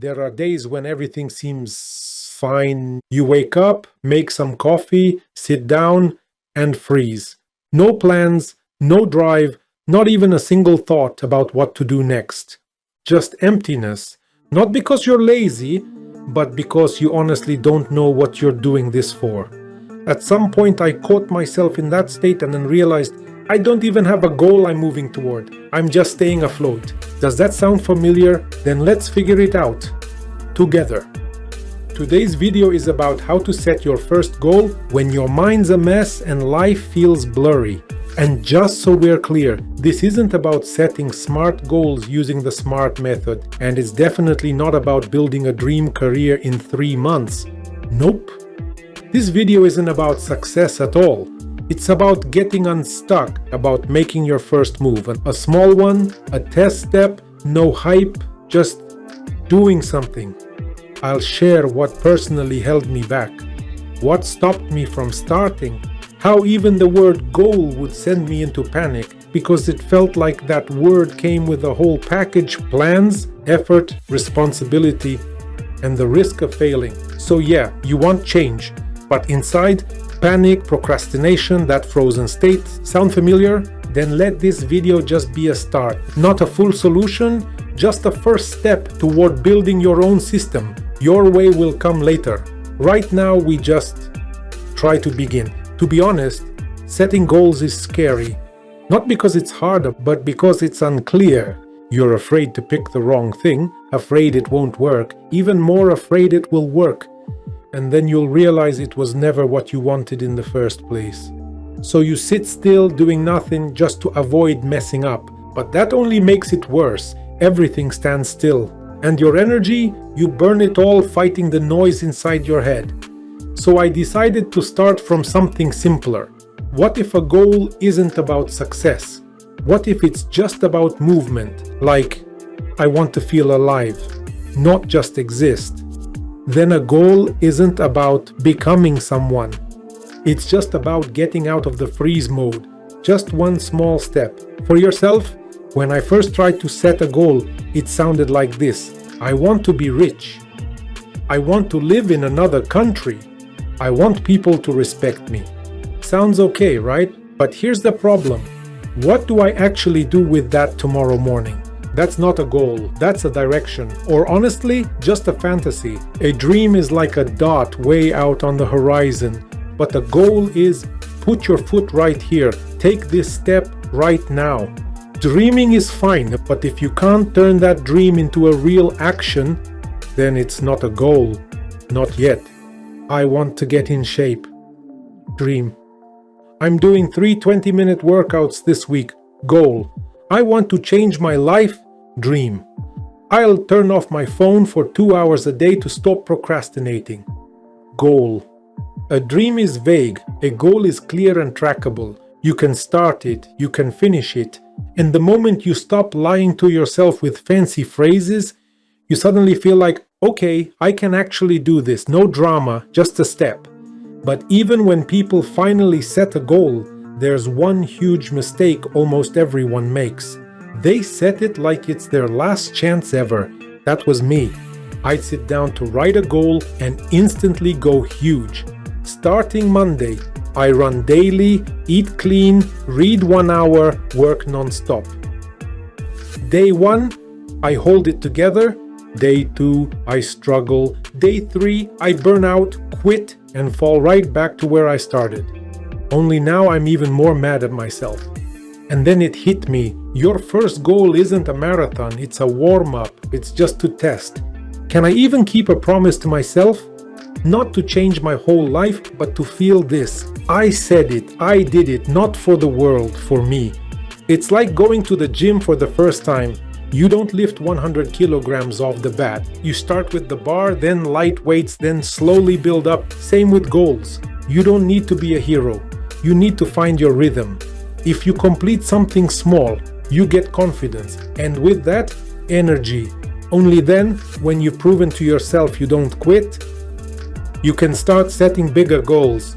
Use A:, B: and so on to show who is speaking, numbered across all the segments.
A: There are days when everything seems fine. You wake up, make some coffee, sit down, and freeze. No plans, no drive, not even a single thought about what to do next. Just emptiness. Not because you're lazy, but because you honestly don't know what you're doing this for. At some point, I caught myself in that state and then realized I don't even have a goal I'm moving toward. I'm just staying afloat. Does that sound familiar? Then let's figure it out together. Today's video is about how to set your first goal when your mind's a mess and life feels blurry. And just so we're clear, this isn't about setting smart goals using the SMART method, and it's definitely not about building a dream career in 3 months. Nope. This video isn't about success at all. It's about getting unstuck, about making your first move. A small one, a test step, no hype, just doing something. I'll share what personally held me back, what stopped me from starting, how even the word goal would send me into panic because it felt like that word came with a whole package: plans, effort, responsibility, and the risk of failing. So yeah, you want change, but inside, panic, procrastination, that frozen state. Sound familiar? Then let this video just be a start. Not a full solution, just a first step toward building your own system. Your way will come later. Right now, we just try to begin. To be honest, setting goals is scary. Not because it's hard, but because it's unclear. You're afraid to pick the wrong thing, afraid it won't work, even more afraid it will work. And then you'll realize it was never what you wanted in the first place. So you sit still doing nothing just to avoid messing up. But that only makes it worse. Everything stands still. And your energy, you burn it all fighting the noise inside your head. So I decided to start from something simpler. What if a goal isn't about success? What if it's just about movement? Like, I want to feel alive, not just exist. Then a goal isn't about becoming someone. It's just about getting out of the freeze mode. Just one small step. For yourself, when I first tried to set a goal, it sounded like this. I want to be rich. I want to live in another country. I want people to respect me. Sounds okay, right? But here's the problem. What do I actually do with that tomorrow morning? That's not a goal, that's a direction, or honestly, just a fantasy. A dream is like a dot way out on the horizon, but a goal is put your foot right here, take this step right now. Dreaming is fine, but if you can't turn that dream into a real action, then it's not a goal. Not yet. I want to get in shape. Dream. I'm doing 3 20-minute workouts this week. Goal. I want to change my life. Dream. I'll turn off my phone for 2 hours a day to stop procrastinating. Goal. A dream is vague. A goal is clear and trackable. You can start it, you can finish it. And the moment you stop lying to yourself with fancy phrases, you suddenly feel like, okay, I can actually do this. No drama, just a step. But even when people finally set a goal, there's one huge mistake almost everyone makes. They set it like it's their last chance ever. That was me. I'd sit down to write a goal and instantly go huge. Starting Monday, I run daily, eat clean, read 1 hour, work non-stop. Day 1, I hold it together. Day 2, I struggle. Day 3, I burn out, quit, and fall right back to where I started. Only now I'm even more mad at myself. And then it hit me. Your first goal isn't a marathon, it's a warm-up. It's just to test. Can I even keep a promise to myself? Not to change my whole life, but to feel this. I said it, I did it, not for the world, for me. It's like going to the gym for the first time. You don't lift 100 kilograms off the bat. You start with the bar, then light weights, then slowly build up. Same with goals. You don't need to be a hero. You need to find your rhythm. If you complete something small, you get confidence, and with that, energy. Only then, when you've proven to yourself you don't quit, you can start setting bigger goals.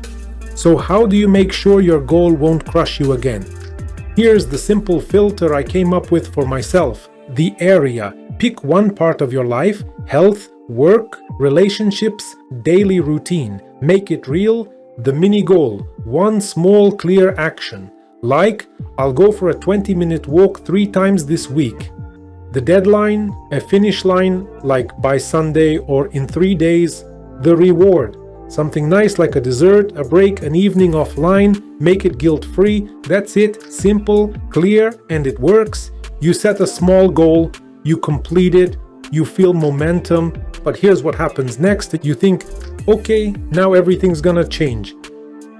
A: So how do you make sure your goal won't crush you again? Here's the simple filter I came up with for myself. The area. Pick one part of your life, Health, work, relationships, daily routine. Make it real. The mini goal, one small clear action. Like, I'll go for a 20-minute walk 3 times this week. The deadline, a finish line, like by Sunday or in 3 days. The reward, something nice like a dessert, a break, an evening offline. Make it guilt-free. That's it. Simple, clear, and it works. You set a small goal, you complete it, you feel momentum, but here's what happens next. You think, okay, now everything's gonna change.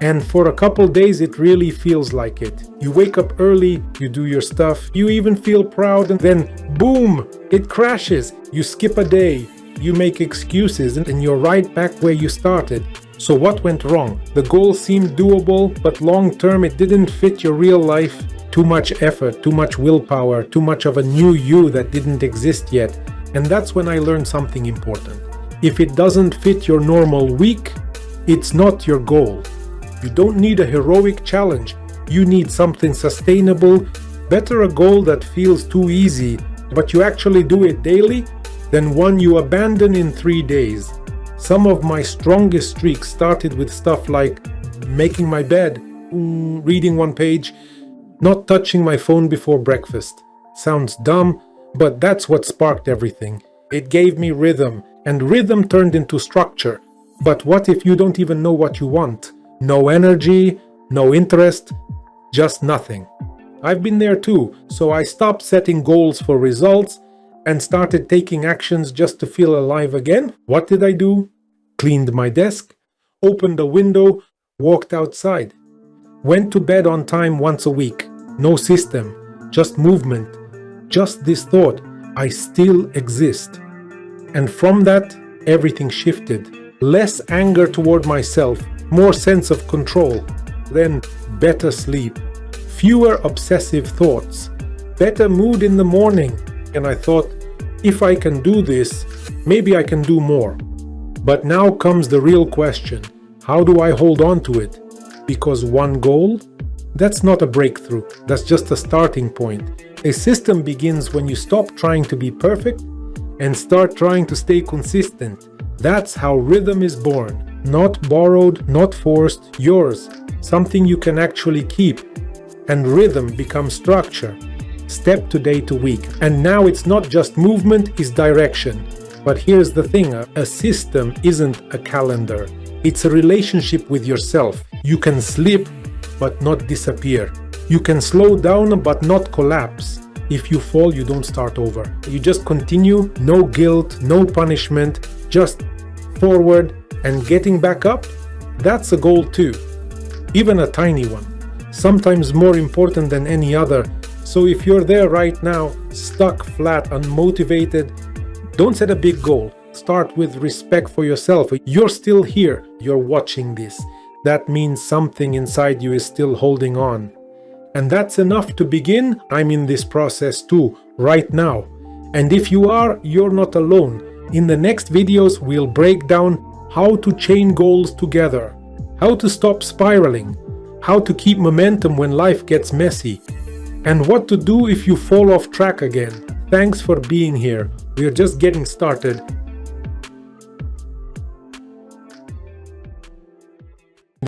A: And for a couple days it really feels like it. You wake up early, you do your stuff, you even feel proud, and then boom, it crashes. You skip a day, you make excuses, and you're right back where you started. So what went wrong? The goal seemed doable, but long term it didn't fit your real life. Too much effort, too much willpower, too much of a new you that didn't exist yet. And that's when I learned something important. If it doesn't fit your normal week, it's not your goal. You don't need a heroic challenge. You need something sustainable. Better a goal that feels too easy, but you actually do it daily, than one you abandon in 3 days. Some of my strongest streaks started with stuff like making my bed, reading 1 page, not touching my phone before breakfast. Sounds dumb, but that's what sparked everything. It gave me rhythm, and rhythm turned into structure. But what if you don't even know what you want? No energy, no interest, just nothing. I've been there too, so I stopped setting goals for results and started taking actions just to feel alive again. What did I do? Cleaned my desk, opened a window, walked outside. Went to bed on time once a week. No system, just movement. Just this thought, I still exist. And from that, everything shifted. Less anger toward myself, more sense of control. Then better sleep, fewer obsessive thoughts, better mood in the morning. And I thought, if I can do this, maybe I can do more. But now comes the real question. How do I hold on to it? Because one goal? That's not a breakthrough. That's just a starting point. A system begins when you stop trying to be perfect and start trying to stay consistent. That's how rhythm is born. Not borrowed, not forced, yours. Something you can actually keep. And rhythm becomes structure. Step to day to week. And now it's not just movement, it's direction. But here's the thing, a system isn't a calendar. It's a relationship with yourself. You can slip, but not disappear. You can slow down, but not collapse. If you fall, you don't start over. You just continue, no guilt, no punishment, just forward and getting back up. That's a goal too. Even a tiny one. Sometimes more important than any other. So if you're there right now, stuck, flat, unmotivated, don't set a big goal. Start with respect for yourself. You're still here. You're watching this. That means something inside you is still holding on. And that's enough to begin. I'm in this process too, right now. And if you are, you're not alone. In the next videos, we'll break down how to chain goals together, how to stop spiraling, how to keep momentum when life gets messy, and what to do if you fall off track again. Thanks for being here. We're just getting started.